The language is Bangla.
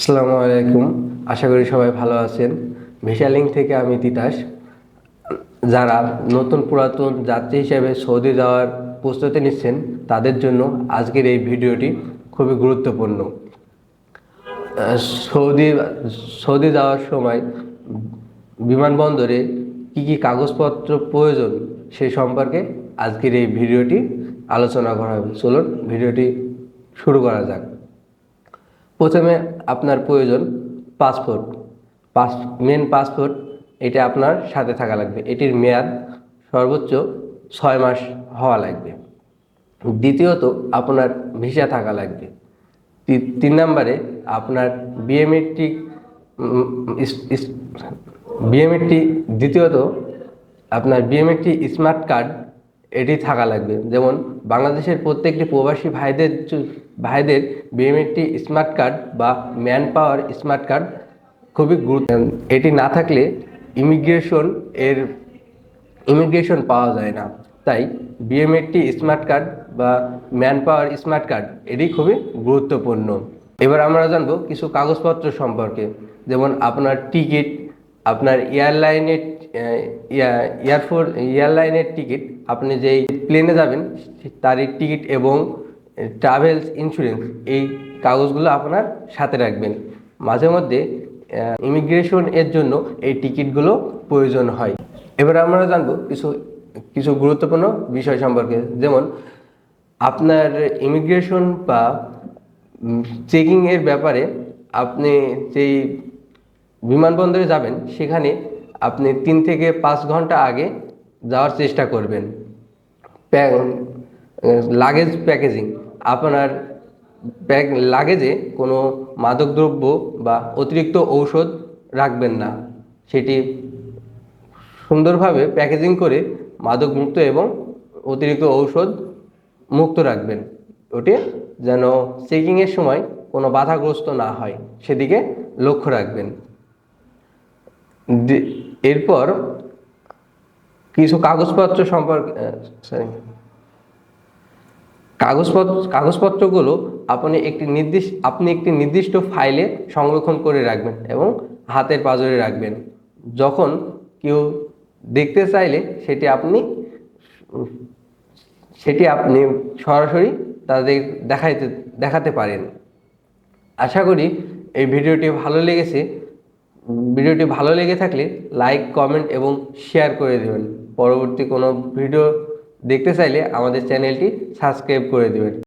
আসসালামু আলাইকুম। আশা করি সবাই ভালো আছেন। ভিসা লিঙ্ক থেকে আমি তিতাস। যারা নতুন পুরাতন যাত্রী হিসেবে সৌদি যাওয়ার প্রস্তুতি নিচ্ছেন তাদের জন্য আজকের এই ভিডিওটি খুবই গুরুত্বপূর্ণ। আহ, সৌদি সৌদি যাওয়ার সময় বিমানবন্দরে কি কি কাগজপত্র প্রয়োজন সে সম্পর্কে আজকের এই ভিডিওটি আলোচনা করা হবে। চলুন ভিডিওটি শুরু করা যাক। প্রথমে আপনার প্রয়োজন পাসপোর্ট। মেন পাসপোর্ট এটা আপনার সাথে থাকা লাগবে। এটির মেয়াদ সর্বোচ্চ 6 মাস হওয়া লাগবে। দ্বিতীয়ত আপনার ভিসা থাকা লাগবে। 3 নম্বরে আপনার বিএমএট্রিক বিএমএট্রি দ্বিতীয়ত আপনার বিএমএট্রি স্মার্ট কার্ড এটি থাকা লাগবে। যেমন বাংলাদেশের প্রত্যেকটি প্রবাসী ভাইদের বিএমএট্রি স্মার্ট কার্ড বা ম্যান পাওয়ার স্মার্ট কার্ড খুবই গুরুত্ব। এটি না থাকলে ইমিগ্রেশন পাওয়া যায় না। তাই বিএমএট্রি স্মার্ট কার্ড বা ম্যান পাওয়ার স্মার্ট কার্ড এটি খুবই গুরুত্বপূর্ণ। এবার আমরা জানবো কিছু কাগজপত্র সম্পর্কে। যেমন আপনার টিকিট, আপনার এয়ারলাইনের টিকিট, আপনি যেই প্লেনে যাবেন তারই টিকিট এবং ট্রাভেলস ইন্স্যুরেন্স, এই কাগজগুলো আপনার সাথে রাখবেন। মাঝে মধ্যে ইমিগ্রেশন এর জন্য এই টিকিটগুলো প্রয়োজন হয়। এবার আমরা জানবো কিছু কিছু গুরুত্বপূর্ণ বিষয় সম্পর্কে। যেমন আপনার ইমিগ্রেশন বা চেকিং এর ব্যাপারে আপনি যেই বিমানবন্দরে যাবেন সেখানে আপনি 3 থেকে 5 ঘন্টা আগে যাওয়ার চেষ্টা করবেন। লাগেজ প্যাকেজিং, আপনার লাগেজে কোনো মাদকদ্রব্য বা অতিরিক্ত ঔষধ রাখবেন না। সেটি সুন্দরভাবে প্যাকেজিং করে মাদকমুক্ত এবং অতিরিক্ত ঔষধ মুক্ত রাখবেন। ওটি যেন চেকিংয়ের সময় কোনো বাধাগ্রস্ত না হয় সেদিকে লক্ষ্য রাখবেন। এরপর কিছু কাগজপত্র সম্পর্কে কাগজপত্রগুলো আপনি একটি নির্দিষ্ট ফাইলে সংরক্ষণ করে রাখবেন এবং হাতের পাঁজরে রাখবেন। যখন কেউ দেখতে চাইলে সেটি আপনি সরাসরি তাদের দেখাতে পারেন। আশা করি এই ভিডিওটি ভালো লেগে থাকলে লাইক, কমেন্ট এবং শেয়ার করে দেবেন। পরবর্তী কোনো ভিডিও দেখতে চাইলে আমাদের চ্যানেলটি সাবস্ক্রাইব করে দেবেন।